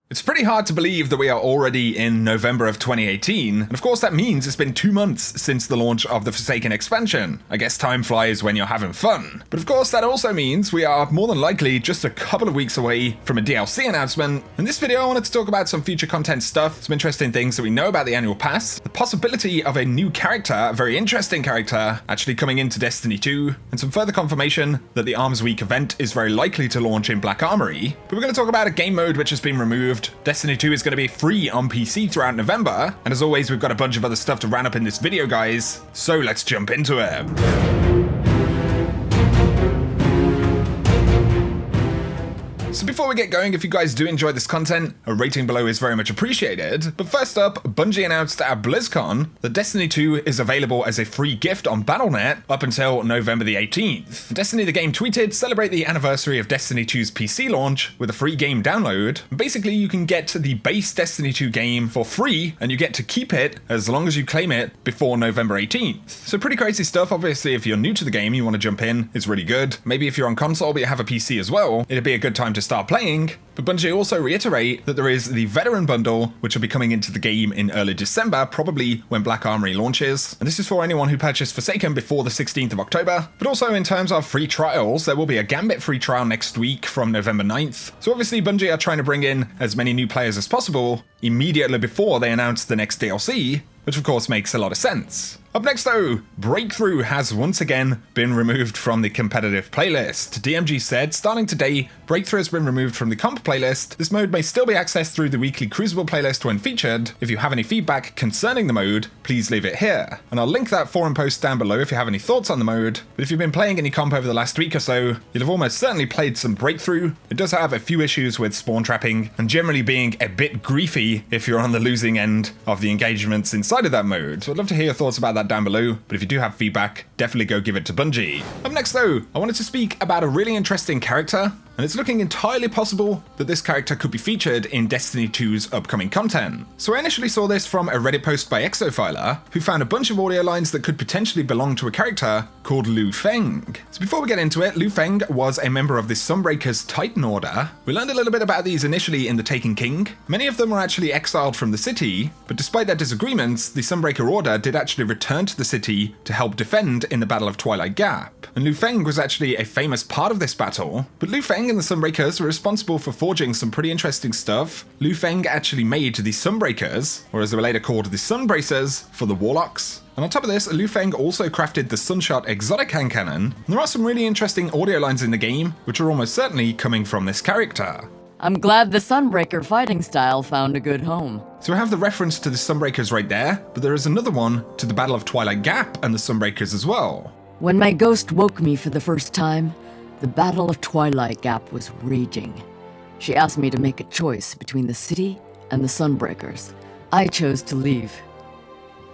It's pretty hard to believe that we are already in November of 2018, and of course that means it's been 2 months since the launch of the Forsaken expansion. I guess time flies when you're having fun. But of course that also means we are more than likely just a couple of weeks away from a DLC announcement. In this video I wanted to talk about some future content stuff, some interesting things that we know about the annual pass, the possibility of a new character, a very interesting character, actually coming into Destiny 2, and some further confirmation that the Arms Week event is very likely to launch in Black Armory. But we're going to talk about a game mode which has been removed. Destiny 2 is going to be free on PC throughout November, and as always we've got a bunch of other stuff to round up in this video, guys, so let's jump into it. So before we get going, if you guys do enjoy this content, a rating below is very much appreciated. But first up, Bungie announced at BlizzCon that Destiny 2 is available as a free gift on Battle.net up until November the 18th. Destiny the game tweeted, "Celebrate the anniversary of Destiny 2's PC launch with a free game download." Basically, you can get the base Destiny 2 game for free, and you get to keep it as long as you claim it before November 18th. So pretty crazy stuff. Obviously, if you're new to the game, you want to jump in, it's really good. Maybe if you're on console but you have a PC as well, it'd be a good time to start playing. But Bungie also reiterate that there is the Veteran Bundle, which will be coming into the game in early December, probably when Black Armory launches. And this is for anyone who purchased Forsaken before the 16th of October. But also in terms of free trials, there will be a Gambit free trial next week from November 9th. So obviously Bungie are trying to bring in as many new players as possible immediately before they announce the next DLC, which of course makes a lot of sense. Up next though, Breakthrough has once again been removed from the competitive playlist. DMG said, starting today, Breakthrough has been removed from the comp playlist. This mode may still be accessed through the weekly Crucible playlist when featured. If you have any feedback concerning the mode, please leave it here. And I'll link that forum post down below if you have any thoughts on the mode. But if you've been playing any comp over the last week or so, you'll have almost certainly played some Breakthrough. It does have a few issues with spawn trapping and generally being a bit griefy if you're on the losing end of the engagements inside of that mode. So I'd love to hear your thoughts about that down below, but if you do have feedback, definitely go give it to Bungie. Up next though, I wanted to speak about a really interesting character, and it's looking entirely possible that this character could be featured in Destiny 2's upcoming content. So I initially saw this from a Reddit post by Exofiler, who found a bunch of audio lines that could potentially belong to a character called Lu Feng. So before we get into it, Lu Feng was a member of the Sunbreakers Titan Order. We learned a little bit about these initially in The Taken King. Many of them were actually exiled from the city, but despite their disagreements, the Sunbreaker Order did actually return to the city to help defend in the Battle of Twilight Gap. And Lu Feng was actually a famous part of this battle, but Lu Feng and the Sunbreakers were responsible for forging some pretty interesting stuff. Lu Feng actually made the Sunbreakers, or as they were later called, the Sunbracers, for the Warlocks. And on top of this, Lu Feng also crafted the Sunshot exotic hand cannon. And there are some really interesting audio lines in the game, which are almost certainly coming from this character. I'm glad the Sunbreaker fighting style found a good home. So we have the reference to the Sunbreakers right there, but there is another one to the Battle of Twilight Gap and the Sunbreakers as well. When my ghost woke me for the first time, the Battle of Twilight Gap was raging. She asked me to make a choice between the city and the Sunbreakers. I chose to leave.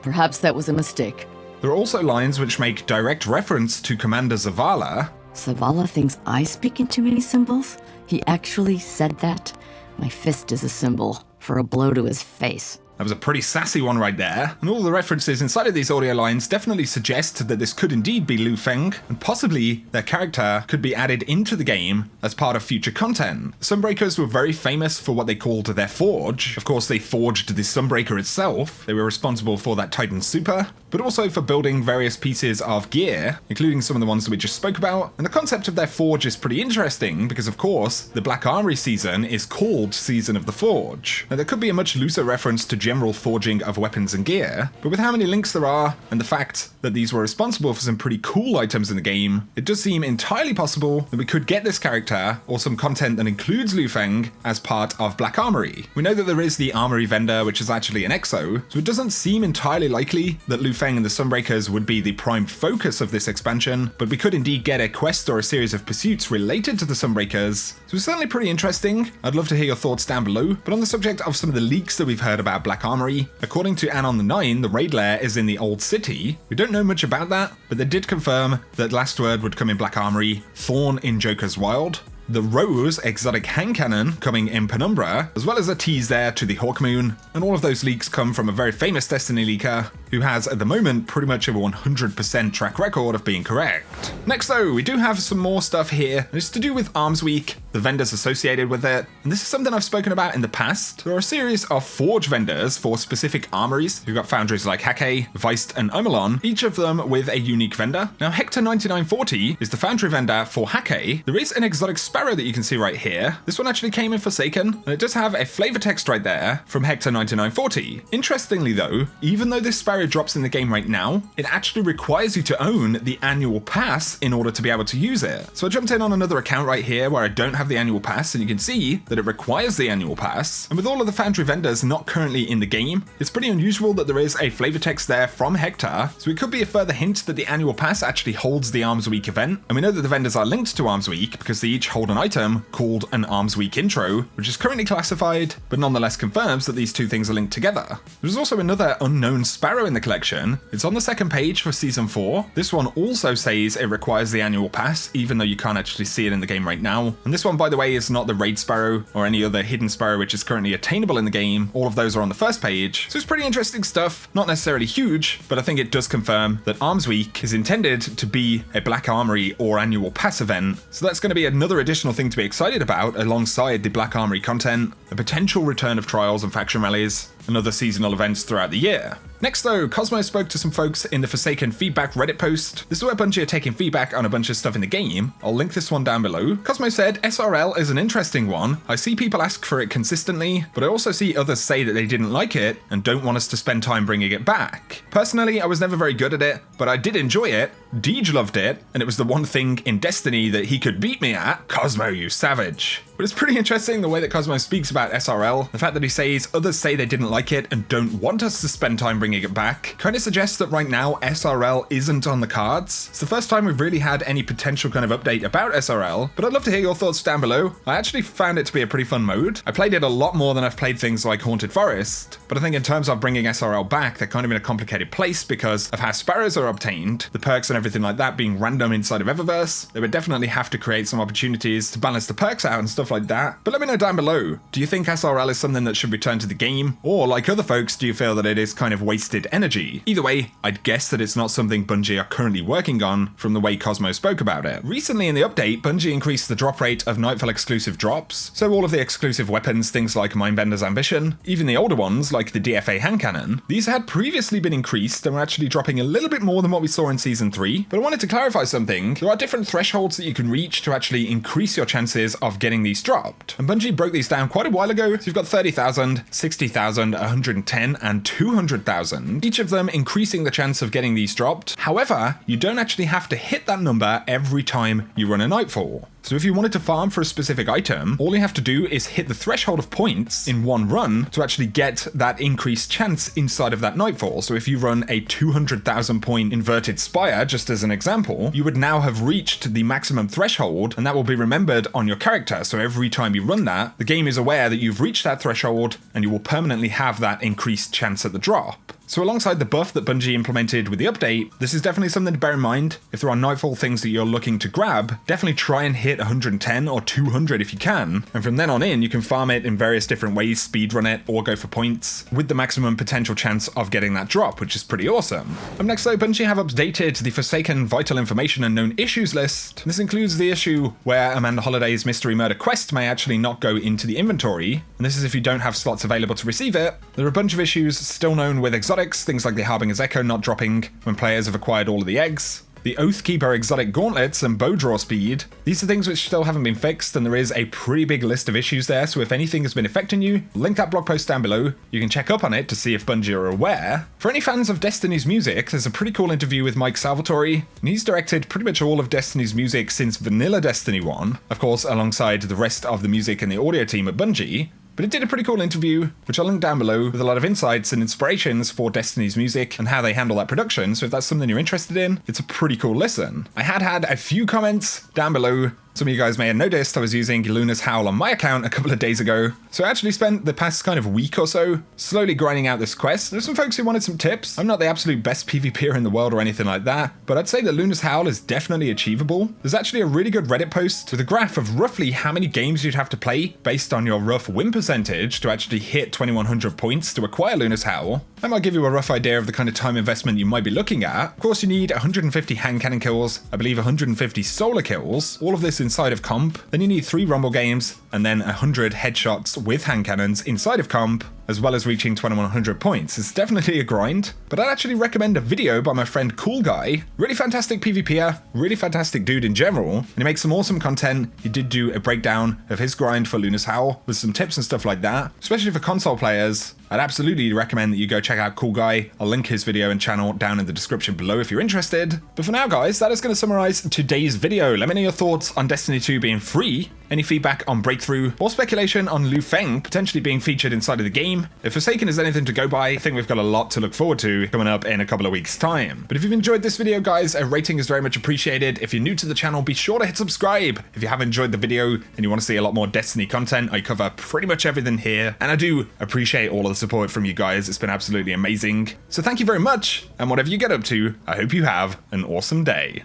Perhaps that was a mistake. There are also lines which make direct reference to Commander Zavala. Zavala thinks I speak in too many symbols? He actually said that? My fist is a symbol for a blow to his face. That was a pretty sassy one right there, and all the references inside of these audio lines definitely suggest that this could indeed be Lu Feng, and possibly their character could be added into the game as part of future content. Sunbreakers were very famous for what they called their forge. Of course, they forged the Sunbreaker itself. They were responsible for that Titan Super, but also for building various pieces of gear, including some of the ones that we just spoke about. And the concept of their forge is pretty interesting because, of course, the Black Armory season is called Season of the Forge. Now, there could be a much looser reference to general forging of weapons and gear, but with how many links there are, and the fact that these were responsible for some pretty cool items in the game, it does seem entirely possible that we could get this character, or some content that includes Lu Feng, as part of Black Armory. We know that there is the Armory vendor, which is actually an exo, so it doesn't seem entirely likely that Lu Feng and the Sunbreakers would be the prime focus of this expansion, but we could indeed get a quest or a series of pursuits related to the Sunbreakers. So it's certainly pretty interesting. I'd love to hear your thoughts down below. But on the subject of some of the leaks that we've heard about Black Armory, according to Anon the 9, the raid lair is in the Old City. We don't know much about that, but they did confirm that Last Word would come in Black Armory, Thorn in Joker's Wild, the Rose exotic hand cannon coming in Penumbra, as well as a tease there to the Hawkmoon, and all of those leaks come from a very famous Destiny leaker who has at the moment pretty much a 100% track record of being correct. Next though, we do have some more stuff here, and it's to do with Arms Week, the vendors associated with it, and this is something I've spoken about in the past. There are a series of forge vendors for specific armories. We've got foundries like Hake, Weist, and Omelon, each of them with a unique vendor. Now Hector 9940 is the foundry vendor for Hake. There is an exotic sparrow that you can see right here. This one actually came in Forsaken, and it does have a flavor text right there from Hector 9940. Interestingly though, even though this sparrow drops in the game right now, it actually requires you to own the annual pass in order to be able to use it. So I jumped in on another account right here where I don't have the annual pass, and you can see that it requires the annual pass. And with all of the foundry vendors not currently in the game, it's pretty unusual that there is a flavor text there from Hector, so it could be a further hint that the annual pass actually holds the Arms Week event. And we know that the vendors are linked to Arms Week because they each hold an item called an Arms Week intro, which is currently classified, but nonetheless confirms that these two things are linked together. There's also another unknown sparrow in the collection. It's on the second page for Season 4. This one also says it requires the annual pass, even though you can't actually see it in the game right now. And this one, by the way, is not the raid sparrow or any other hidden sparrow which is currently attainable in the game. All of those are on the first page. So it's pretty interesting stuff. Not necessarily huge, but I think it does confirm that Arms Week is intended to be a Black Armory or annual pass event. So that's going to be another additional thing to be excited about alongside the Black Armory content, a potential return of trials and faction rallies, and other seasonal events throughout the year. Next though, Cosmo spoke to some folks in the Forsaken feedback Reddit post. This is where Bungie are taking feedback on a bunch of stuff in the game. I'll link this one down below. Cosmo said, SRL is an interesting one. I see people ask for it consistently, but I also see others say that they didn't like it and don't want us to spend time bringing it back. Personally, I was never very good at it, but I did enjoy it. Deej loved it, and it was the one thing in Destiny that he could beat me at. Cosmo, you savage. But it's pretty interesting the way that Cosmo speaks about SRL. The fact that he says others say they didn't like it and don't want us to spend time bringing it back kind of suggests that right now SRL isn't on the cards. It's the first time we've really had any potential kind of update about SRL, but I'd love to hear your thoughts down below. I actually found it to be a pretty fun mode. I played it a lot more than I've played things like Haunted Forest, but I think in terms of bringing SRL back, they're kind of in a complicated place because of how sparrows are obtained, the perks and everything like that being random inside of Eververse. They would definitely have to create some opportunities to balance the perks out and stuff like that. But let me know down below, do you think SRL is something that should return to the game? Or like other folks, do you feel that it is kind of wasted energy? Either way, I'd guess that it's not something Bungie are currently working on from the way Cosmo spoke about it. Recently in the update, Bungie increased the drop rate of Nightfall exclusive drops, so all of the exclusive weapons, things like Mindbender's Ambition, even the older ones like the DFA hand cannon, these had previously been increased and were actually dropping a little bit more than what we saw in Season 3, but I wanted to clarify something. There are different thresholds that you can reach to actually increase your chances of getting these dropped, and Bungie broke these down quite a while ago. So you've got 30,000, 60,000, 110, and 200,000, each of them increasing the chance of getting these dropped. However, you don't actually have to hit that number every time you run a Nightfall. So if you wanted to farm for a specific item, all you have to do is hit the threshold of points in one run to actually get that increased chance inside of that Nightfall. So if you run a 200,000 point inverted spire, just as an example, you would now have reached the maximum threshold, and that will be remembered on your character. So every time you run that, the game is aware that you've reached that threshold, and you will permanently have that increased chance at the drop. So alongside the buff that Bungie implemented with the update, this is definitely something to bear in mind. If there are Nightfall things that you're looking to grab, definitely try and hit 110 or 200 if you can. And from then on in, you can farm it in various different ways, speedrun it, or go for points, with the maximum potential chance of getting that drop, which is pretty awesome. Up next though, Bungie have updated the Forsaken Vital Information and Known Issues list. This includes the issue where Amanda Holliday's Mystery Murder quest may actually not go into the inventory, and this is if you don't have slots available to receive it. There are a bunch of issues still known with exotics, things like the Harbinger's Echo not dropping when players have acquired all of the eggs, the Oathkeeper exotic gauntlets and bow draw speed. These are things which still haven't been fixed, and there is a pretty big list of issues there, so if anything has been affecting you, link that blog post down below. You can check up on it to see if Bungie are aware. For any fans of Destiny's music, there's a pretty cool interview with Mike Salvatore, and he's directed pretty much all of Destiny's music since Vanilla Destiny 1, of course alongside the rest of the music and the audio team at Bungie. But it did a pretty cool interview, which I'll link down below, with a lot of insights and inspirations for Destiny's music and how they handle that production, so if that's something you're interested in, it's a pretty cool listen. I had a few comments down below. Some of you guys may have noticed I was using Luna's Howl on my account a couple of days ago, so I actually spent the past kind of week or so slowly grinding out this quest. There's some folks who wanted some tips. I'm not the absolute best PvPer in the world or anything like that, but I'd say that Luna's Howl is definitely achievable. There's actually a really good Reddit post with a graph of roughly how many games you'd have to play based on your rough win percentage to actually hit 2100 points to acquire Luna's Howl. That might give you a rough idea of the kind of time investment you might be looking at. Of course, you need 150 hand cannon kills, I believe 150 solar kills, all of this inside of comp. Then you need 3 rumble games, and then 100 headshots with hand cannons inside of comp, as well as reaching 2100 points. It's definitely a grind, but I'd actually recommend a video by my friend Cool Guy. Really fantastic PvPer, really fantastic dude in general, and he makes some awesome content. He did do a breakdown of his grind for Luna's Howl with some tips and stuff like that, especially for console players. I'd absolutely recommend that you go check out Cool Guy. I'll link his video and channel down in the description below if you're interested. But for now, guys, that is going to summarize today's video. Let me know your thoughts on Destiny 2 being free, any feedback on Breakthrough, or speculation on Lu Feng potentially being featured inside of the game. If Forsaken is anything to go by, I think we've got a lot to look forward to coming up in a couple of weeks' time. But if you've enjoyed this video, guys, a rating is very much appreciated. If you're new to the channel, be sure to hit subscribe. If you have enjoyed the video and you want to see a lot more Destiny content, I cover pretty much everything here, and I do appreciate all of the support from you guys. It's been absolutely amazing. So thank you very much, and whatever you get up to, I hope you have an awesome day.